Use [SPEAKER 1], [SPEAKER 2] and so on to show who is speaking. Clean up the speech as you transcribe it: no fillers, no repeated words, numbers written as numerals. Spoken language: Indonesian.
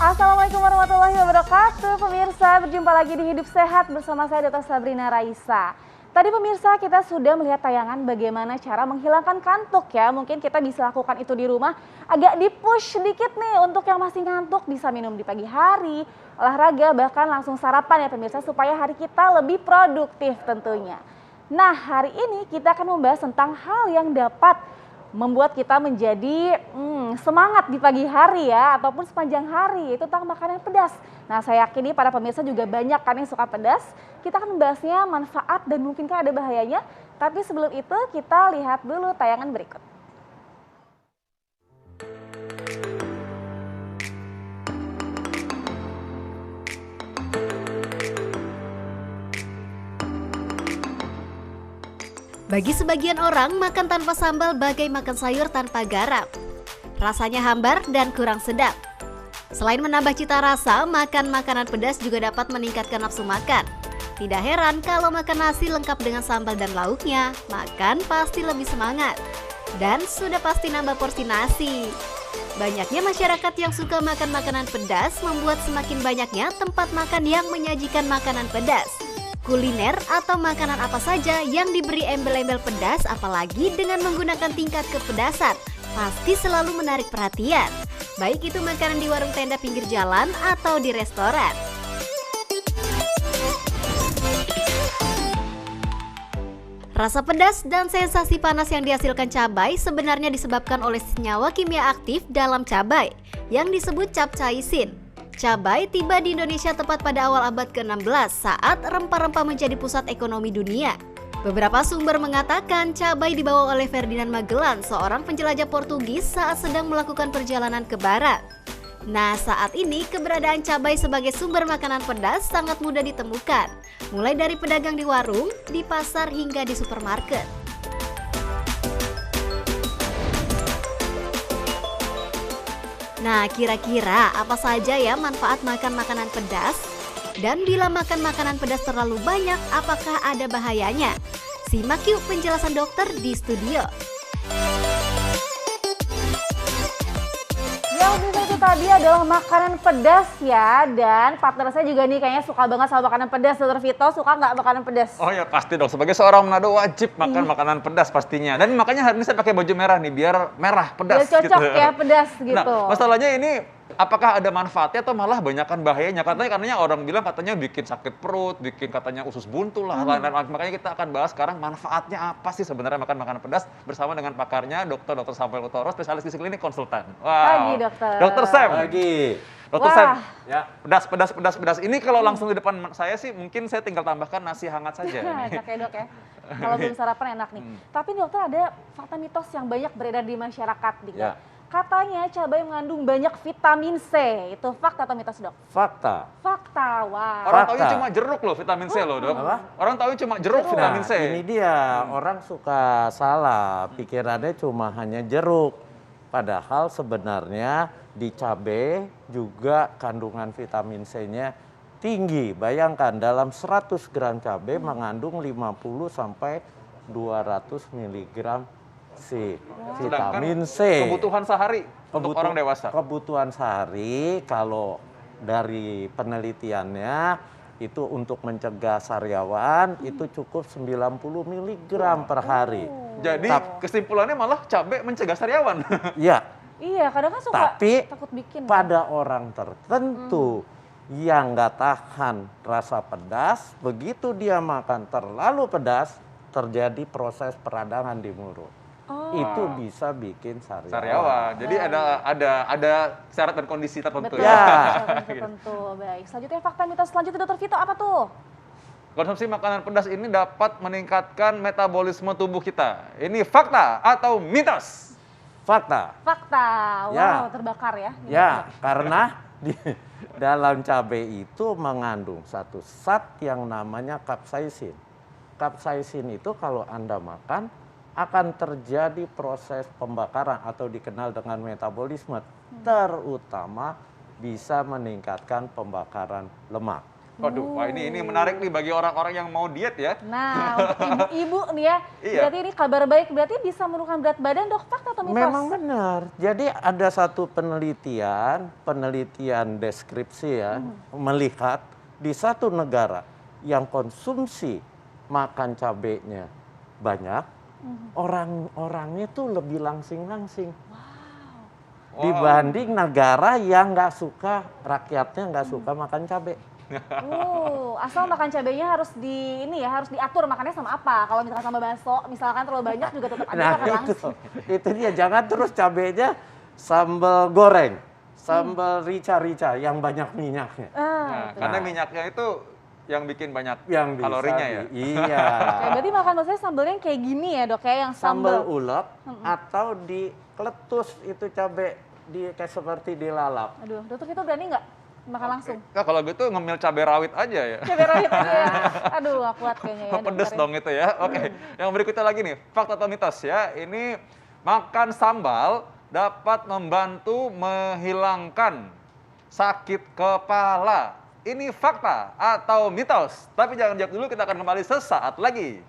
[SPEAKER 1] Assalamualaikum warahmatullahi wabarakatuh. Pemirsa, berjumpa lagi di Hidup Sehat bersama saya Dr. Sabrina Raisa. Tadi pemirsa kita sudah melihat tayangan bagaimana cara menghilangkan kantuk ya. Mungkin kita bisa lakukan itu di rumah, agak di-push sedikit nih untuk yang masih ngantuk, bisa minum di pagi hari, olahraga, bahkan langsung sarapan ya pemirsa supaya hari kita lebih produktif tentunya. Nah, hari ini kita akan membahas tentang hal yang dapat membuat kita menjadi semangat di pagi hari ya, ataupun sepanjang hari, itu tentang makanan pedas. Nah, saya yakin nih para pemirsa juga banyak kan yang suka pedas. Kita akan membahasnya manfaat dan mungkinkah ada bahayanya. Tapi sebelum itu kita lihat dulu tayangan berikut.
[SPEAKER 2] Bagi sebagian orang, makan tanpa sambal bagai makan sayur tanpa garam. Rasanya hambar dan kurang sedap. Selain menambah cita rasa, makan makanan pedas juga dapat meningkatkan nafsu makan. Tidak heran kalau makan nasi lengkap dengan sambal dan lauknya, makan pasti lebih semangat. Dan sudah pasti nambah porsi nasi. Banyaknya masyarakat yang suka makan makanan pedas membuat semakin banyaknya tempat makan yang menyajikan makanan pedas. Kuliner atau makanan apa saja yang diberi embel-embel pedas, apalagi dengan menggunakan tingkat kepedasan, pasti selalu menarik perhatian. Baik itu makanan di warung tenda pinggir jalan atau di restoran. Rasa pedas dan sensasi panas yang dihasilkan cabai sebenarnya disebabkan oleh senyawa kimia aktif dalam cabai yang disebut capsaicin. Cabai tiba di Indonesia tepat pada awal abad ke-16 saat rempah-rempah menjadi pusat ekonomi dunia. Beberapa sumber mengatakan cabai dibawa oleh Ferdinand Magellan, seorang penjelajah Portugis saat sedang melakukan perjalanan ke barat. Nah, saat ini keberadaan cabai sebagai sumber makanan pedas sangat mudah ditemukan, mulai dari pedagang di warung, di pasar hingga di supermarket. Nah, kira-kira apa saja ya manfaat makan makanan pedas? Dan bila makan makanan pedas terlalu banyak, apakah ada bahayanya? Simak yuk penjelasan dokter di studio.
[SPEAKER 1] Yang bisa itu tadi adalah makanan pedas ya. Dan partner saya juga nih kayaknya suka banget sama makanan pedas. Dr. Vito, suka nggak makanan pedas?
[SPEAKER 3] Oh ya pasti dong, sebagai seorang Manado wajib makan makanan pedas pastinya. Dan makanya hari ini saya pakai baju merah nih, biar merah pedas
[SPEAKER 1] Biar cocok
[SPEAKER 3] gitu.
[SPEAKER 1] ya pedas gitu.
[SPEAKER 3] Nah, masalahnya ini apakah ada manfaatnya atau malah banyakkan bahayanya? Katanya orang bilang katanya bikin sakit perut, bikin katanya usus buntu lah. Makanya kita akan bahas sekarang manfaatnya apa sih sebenarnya makan makanan pedas bersama dengan pakarnya Dr. Samuel Utoro, spesialis gizi klinik konsultan.
[SPEAKER 1] Pagi dokter.
[SPEAKER 3] Dr. Sam.
[SPEAKER 4] Pagi.
[SPEAKER 3] Dr. Sam.
[SPEAKER 4] Ya.
[SPEAKER 3] Pedas. Ini kalau langsung di depan saya sih mungkin saya tinggal tambahkan nasi hangat saja.
[SPEAKER 1] Enak ya dok ya. Kalau belum sarapan enak nih. Tapi dokter ada fakta mitos yang banyak beredar di masyarakat nih.
[SPEAKER 4] Ya.
[SPEAKER 1] Katanya cabai mengandung banyak vitamin C. Itu fakta atau mitos dok?
[SPEAKER 4] Fakta.
[SPEAKER 1] Fakta, wah.
[SPEAKER 3] Orang
[SPEAKER 4] Fakta.
[SPEAKER 3] taunya cuma jeruk loh vitamin C loh dok.
[SPEAKER 4] Apa?
[SPEAKER 3] Orang taunya cuma jeruk vitamin C.
[SPEAKER 4] Ini dia, orang suka salah, pikirannya cuma hanya jeruk. Padahal sebenarnya di cabai juga kandungan vitamin C-nya tinggi. Bayangkan dalam 100 gram cabai mengandung 50 sampai 200 mg vitamin C.
[SPEAKER 3] Kebutuhan sehari untuk orang dewasa.
[SPEAKER 4] Kebutuhan sehari kalau dari penelitiannya itu untuk mencegah sariawan itu cukup 90 mg per hari.
[SPEAKER 3] Jadi kesimpulannya malah cabai mencegah sariawan.
[SPEAKER 4] Ya,
[SPEAKER 1] Iya, kadang kan suka
[SPEAKER 4] tapi
[SPEAKER 1] takut bikin.
[SPEAKER 4] pada orang tertentu yang nggak tahan rasa pedas, begitu dia makan terlalu pedas, terjadi proses peradangan di mulut. Itu bisa bikin
[SPEAKER 3] Sariawan. Jadi ada syarat dan kondisi tertentu
[SPEAKER 1] Betul,
[SPEAKER 3] ya.
[SPEAKER 1] syarat tertentu. Baik, selanjutnya fakta mitos selanjutnya dokter Vito apa tuh?
[SPEAKER 3] Konsumsi makanan pedas ini dapat meningkatkan metabolisme tubuh kita. Ini fakta atau mitos?
[SPEAKER 4] Fakta.
[SPEAKER 1] Fakta, wow
[SPEAKER 4] Ya.
[SPEAKER 1] terbakar ya.
[SPEAKER 4] Ya, karena di dalam cabai itu mengandung satu zat yang namanya capsaicin. Capsaicin itu kalau Anda makan akan terjadi proses pembakaran atau dikenal dengan metabolisme, terutama bisa meningkatkan pembakaran lemak.
[SPEAKER 3] Waduh, wah ini menarik nih bagi orang-orang yang mau diet ya.
[SPEAKER 1] Nah, untuk ibu-ibu nih ya,
[SPEAKER 3] Iya.
[SPEAKER 1] berarti ini kabar baik, berarti bisa menurunkan berat badan, dok, fakta atau mitos?
[SPEAKER 4] Memang benar. Jadi ada satu penelitian deskripsi ya, melihat di satu negara yang konsumsi makan cabenya banyak, orang-orangnya tuh lebih langsing-langsing.
[SPEAKER 3] Wow.
[SPEAKER 4] Dibanding negara yang nggak suka, rakyatnya nggak suka makan cabai.
[SPEAKER 1] Asal makan cabenya harus harus diatur makannya sama apa. Kalau misalkan sama bakso, misalkan terlalu banyak juga tetap aja makan langsung.
[SPEAKER 4] itu dia, jangan terus cabenya sambal goreng, sambal rica-rica yang banyak minyaknya.
[SPEAKER 3] Nah, karena minyaknya itu yang bikin banyak
[SPEAKER 4] Yang bisa
[SPEAKER 3] kalorinya ya.
[SPEAKER 4] Iya.
[SPEAKER 1] Oke, berarti makan maksudnya sambelnya yang kayak gini ya, dok, kayak yang
[SPEAKER 4] Sambal
[SPEAKER 1] sambal.
[SPEAKER 4] ulek atau dikeletus itu cabai kayak seperti dilalap.
[SPEAKER 1] Aduh, dokter itu berani nggak makan langsung?
[SPEAKER 3] Nah, kalau gitu ngemil cabai rawit aja ya.
[SPEAKER 1] Cabai rawit aja ya. Aduh, nggak kuat kayaknya ya.
[SPEAKER 3] Pedes
[SPEAKER 1] dokter ya.
[SPEAKER 3] dong itu ya. Oke, yang berikutnya lagi nih, fakta atau mitos ya. Ini makan sambal dapat membantu menghilangkan sakit kepala. Ini fakta atau mitos? Tapi jangan jawab dulu, kita akan kembali sesaat lagi.